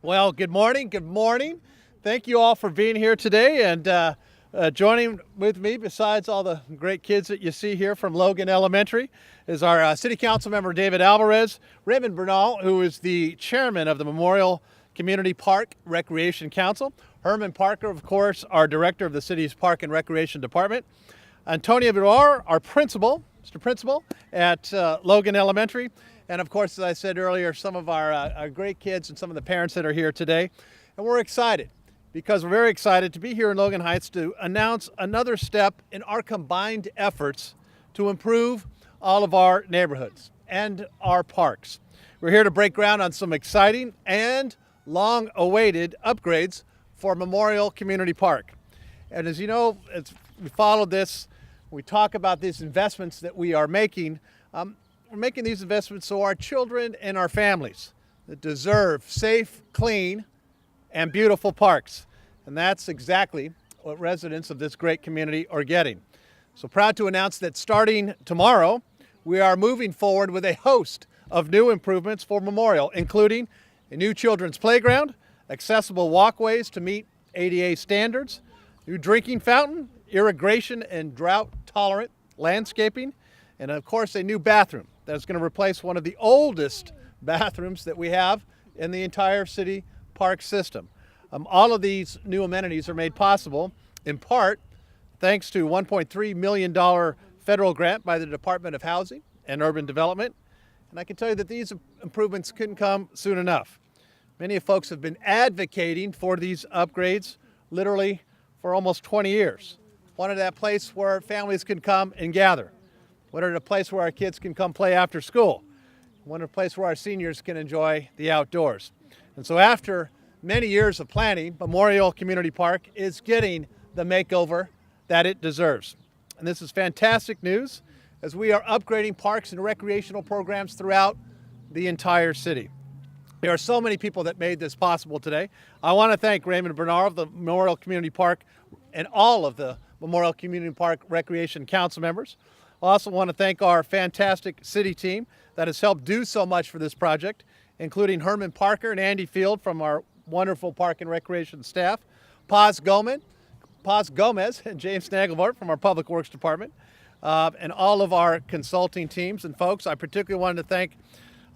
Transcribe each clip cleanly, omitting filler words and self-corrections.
Well, good morning. Good morning. Thank you all for being here today and joining with me, besides all the great kids that you see here from Logan Elementary, is our City Councilmember David Alvarez, Raymond Bernal, who is the chairman of the Memorial Community Park Recreation Council, Herman Parker, of course, our director of the city's Park and Recreation Department, Antonio Villar, our principal, Mr. Principal at Logan Elementary, and of course, as I said earlier, some of our great kids and some of the parents that are here today. And we're excited because we're very excited to be here in Logan Heights to announce another step in our combined efforts to improve all of our neighborhoods and our parks. We're here to break ground on some exciting and long-awaited upgrades for Memorial Community Park. And as you know, as we followed this, we talk about these investments that we are making. We're making these investments so our children and our families that deserve safe, clean, and beautiful parks. And that's exactly what residents of this great community are getting. So proud to announce that starting tomorrow, we are moving forward with a host of new improvements for Memorial, including a new children's playground, accessible walkways to meet ADA standards, new drinking fountain, irrigation and drought-tolerant landscaping, and of course a new bathroom that's going to replace one of the oldest bathrooms that we have in the entire city park system. All of these new amenities are made possible in part thanks to $1.3 million federal grant by the Department of Housing and Urban Development. And I can tell you that these improvements couldn't come soon enough. Many folks have been advocating for these upgrades literally for almost 20 years. Wanted that place where families can come and gather. Wanted a place where our kids can come play after school. Wanted a place where our seniors can enjoy the outdoors. And so after many years of planning, Memorial Community Park is getting the makeover that it deserves. And this is fantastic news as we are upgrading parks and recreational programs throughout the entire city. There are so many people that made this possible today. I want to thank Raymond Bernal of the Memorial Community Park and all of the Memorial Community Park Recreation Council members. I also want to thank our fantastic city team that has helped do so much for this project, including Herman Parker and Andy Field from our wonderful Park and Recreation staff, Paz Gomez and James Nagelvart from our Public Works Department, and all of our consulting teams and folks. I particularly wanted to thank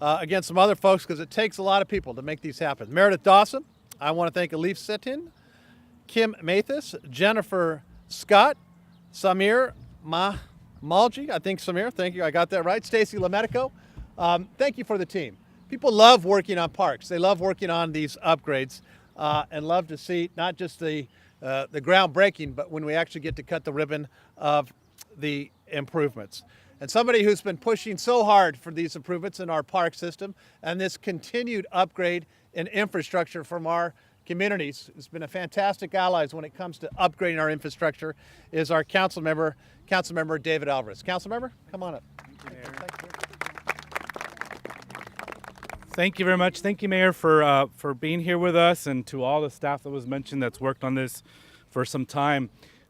again some other folks because it takes a lot of people to make these happen. Meredith Dawson, I want to thank Elif Setin, Kim Mathis, Jennifer Scott, Samir Malji, I think Samir, thank you, I got that right. Stacy Lametico, thank you for the team. People love working on parks. They love working on these upgrades and love to see not just the groundbreaking, but when we actually get to cut the ribbon of the improvements. And somebody who's been pushing so hard for these improvements in our park system and this continued upgrade in infrastructure from our communities, has been a fantastic ally when it comes to upgrading our infrastructure, is our Councilmember David Alvarez. Councilmember, come on up. Thank you very much. Thank you, Mayor, for being here with us, and to all the staff that was mentioned that's worked on this for some time.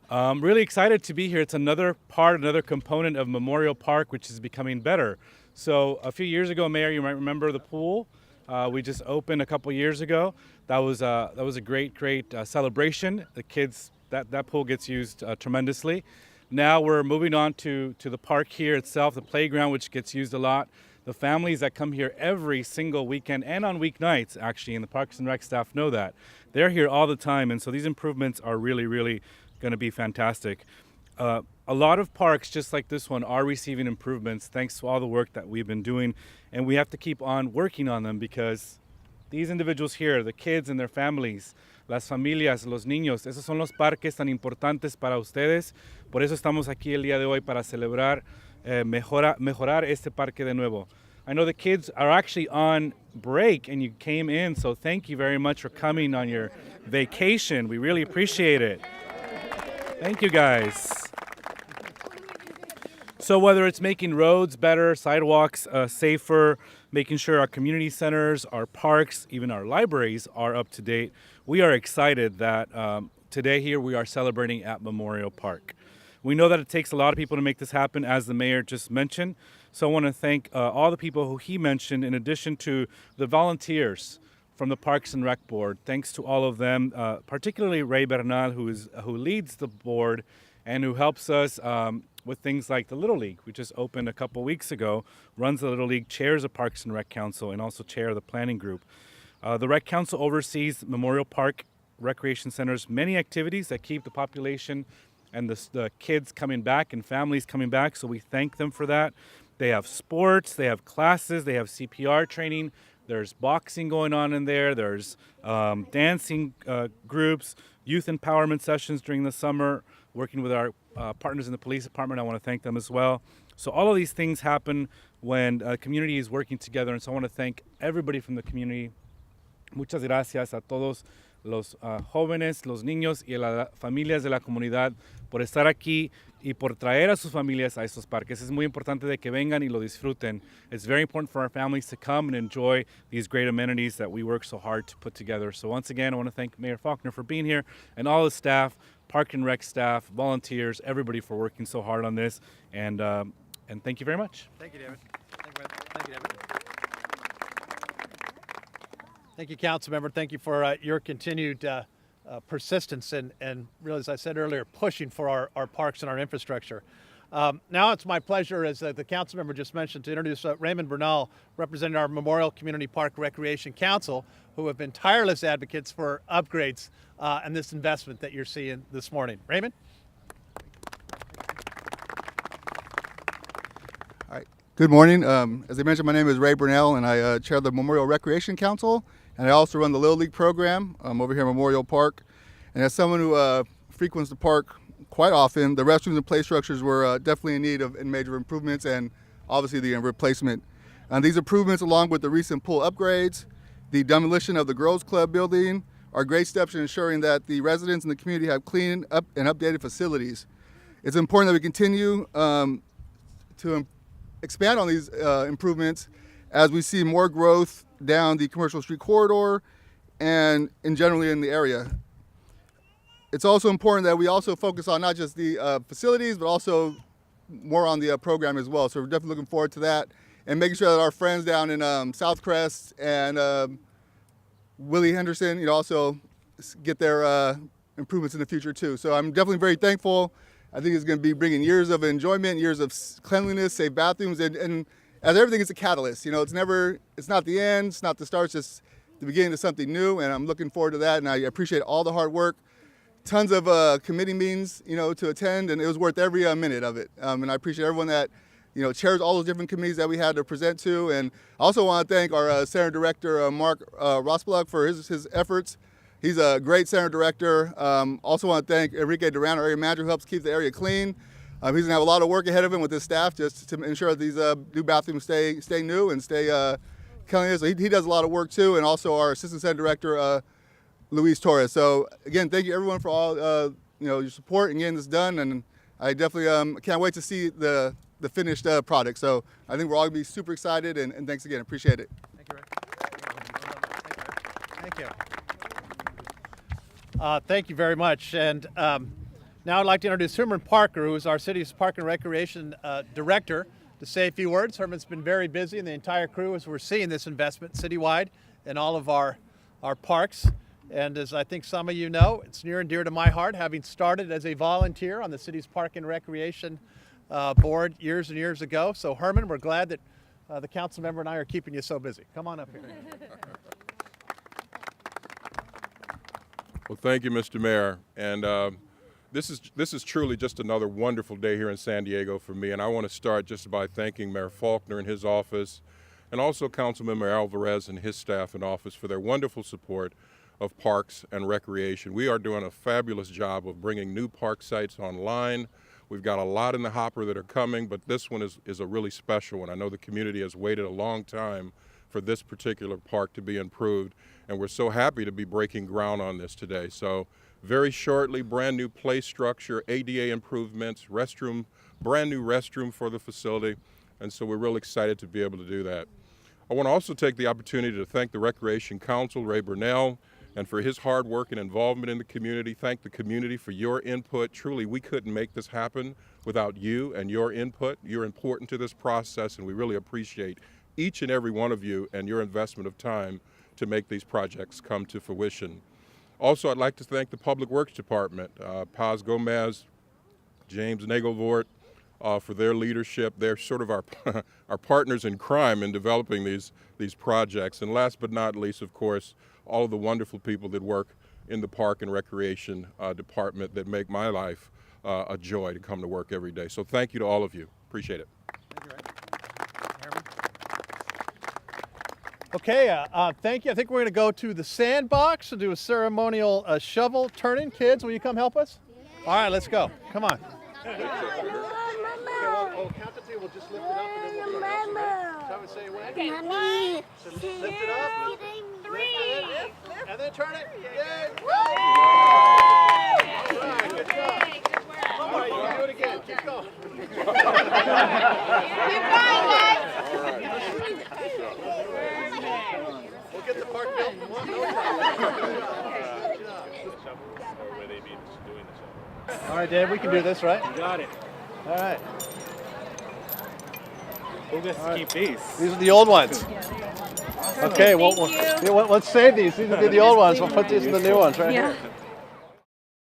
Really excited to be here. It's another component of Memorial Park, which is becoming better. So a few years ago, Mayor, you might remember the pool. We just opened a couple years ago. That was a great celebration. The kids, that pool gets used tremendously. Now we're moving on to the park here itself, the playground, which gets used a lot. The families that come here every single weekend and on weeknights, actually, and the Parks and Rec staff know that. They're here all the time, and so these improvements are really going to be fantastic. A lot of parks, just like this one, are receiving improvements thanks to all the work that we've been doing, and we have to keep on working on them because these individuals here, the kids and their families, las familias, los niños, esos son los parques tan importantes para ustedes. Por eso estamos aquí el día de hoy para celebrar, mejorar este parque de nuevo. I know the kids are actually on break and you came in, so thank you very much for coming on your vacation. We really appreciate it. Thank you, guys. So whether it's making roads better, sidewalks safer, making sure our community centers, our parks, even our libraries are up to date, we are excited that today here we are celebrating at Memorial Park. We know that it takes a lot of people to make this happen, as the mayor just mentioned. So I want to thank all the people who he mentioned, in addition to the volunteers from the Parks and Rec Board. Thanks to all of them, particularly Ray Bernal, who leads the board and who helps us with things like the Little League, which just opened a couple weeks ago, runs the Little League, chairs the Parks and Rec Council, and also chair the planning group. The Rec Council oversees Memorial Park Recreation Center's many activities that keep the population and the kids coming back and families coming back, so we thank them for that. They have sports, they have classes, they have CPR training, there's boxing going on in there, there's dancing groups, youth empowerment sessions during the summer, working with our partners in the police department. I want to thank them as well. So all of these things happen when a community is working together, and so I want to thank everybody from the community. Muchas gracias a todos los jóvenes, los niños y a las familias de la comunidad por estar aquí y por traer a sus familias a estos parques. Es muy importante de que vengan y lo disfruten. It's very important for our families to come and enjoy these great amenities that we work so hard to put together. So once again, I want to thank Mayor Faulconer for being here and all the staff, Park and Rec staff, volunteers, everybody for working so hard on this. And thank you very much. Thank you, David. Thank you, David. Thank you, Councilmember. Thank you for your continued persistence and really, as I said earlier, pushing for our parks and our infrastructure. Now it's my pleasure, as the Councilmember just mentioned, to introduce Raymond Bernal, representing our Memorial Community Park Recreation Council, who have been tireless advocates for upgrades and this investment that you're seeing this morning. Raymond? All right. Good morning. As I mentioned, my name is Ray Bernal, and I chair the Memorial Recreation Council, and I also run the Little League program over here at Memorial Park. And as someone who frequents the park quite often, the restrooms and play structures were definitely in need of major improvements, and obviously the replacement. These improvements, along with the recent pool upgrades, the demolition of the Girls Club building, are great steps in ensuring that the residents and the community have clean up and updated facilities. It's important that we continue to expand on these improvements as we see more growth down the commercial street corridor and generally in the area. It's also important that we also focus on not just the facilities, but also more on the program as well. So we're definitely looking forward to that and making sure that our friends down in Southcrest and Willie Henderson, also get their improvements in the future too. So I'm definitely very thankful. I think it's going to be bringing years of enjoyment, years of cleanliness, safe bathrooms, and as everything is a catalyst. It's not the end, it's not the start, it's just the beginning of something new, and I'm looking forward to that, and I appreciate all the hard work. Tons of committee meetings, to attend, and it was worth every minute of it. And I appreciate everyone that, chairs all those different committees that we had to present to, and I also want to thank our Center Director, Mark Rospeluk, for his efforts. He's a great center director. Also want to thank Enrique Duran, our area manager, who helps keep the area clean. He's going to have a lot of work ahead of him with his staff just to ensure that these new bathrooms stay new and stay cleanliness. So he does a lot of work too, and also our assistant center director, Luis Torres. So again, thank you everyone for all your support in getting this done, and I definitely can't wait to see the finished product. So I think we're all going to be super excited, and thanks again. Appreciate it. Thank you, Ray. Thank you. Thank you very much. And now I'd like to introduce Herman Parker, who is our city's Park and Recreation Director, to say a few words. Herman's been very busy, and the entire crew, as we're seeing this investment citywide in all of our parks. And as I think some of you know, it's near and dear to my heart, having started as a volunteer on the city's Park and Recreation Board years and years ago. So Herman, we're glad that the council member and I are keeping you so busy. Come on up here. Well, thank you, Mr. Mayor. And this is truly just another wonderful day here in San Diego for me. And I want to start just by thanking Mayor Faulconer and his office, and also Councilmember Alvarez and his staff and office for their wonderful support of parks and recreation. We are doing a fabulous job of bringing new park sites online. We've got a lot in the hopper that are coming, but this one is a really special one. I know the community has waited a long time for this particular park to be improved, and we're so happy to be breaking ground on this today. So very shortly, brand new play structure, ADA improvements, brand new restroom for the facility, and so we're real excited to be able to do that. I want to also take the opportunity to thank the Recreation Council, Ray Bernal, and for his hard work and involvement in the community. Thank the community for your input. Truly, we couldn't make this happen without you and your input. You're important to this process, and we really appreciate each and every one of you and your investment of time to make these projects come to fruition. Also, I'd like to thank the Public Works Department, Paz Gomez, James Nagelvort, for their leadership. They're sort of our, our partners in crime in developing these projects. And last but not least, of course, all of the wonderful people that work in the Park and Recreation Department that make my life a joy to come to work every day. So thank you to all of you. Appreciate it. Okay, thank you. I think we're going to go to the sandbox and do a ceremonial shovel turning. Kids, will you come help us? Yeah. All right, let's go. Come on. Okay, we'll count to three. We'll just lift it up and then we'll start. Shall we say when? Okay, 1, So lift it up. 3. And then turn it. Yay! Woo! All right, good job. All right, you can do it again. Keep going. Keep going, guys. We'll get the park built in one no time. All right, Dave, we can do this, right? You got it. All right. Who gets to keep these? These are the old ones. Okay, well, let's save these. These will be the old ones. We'll put these in the new ones, right? Yeah.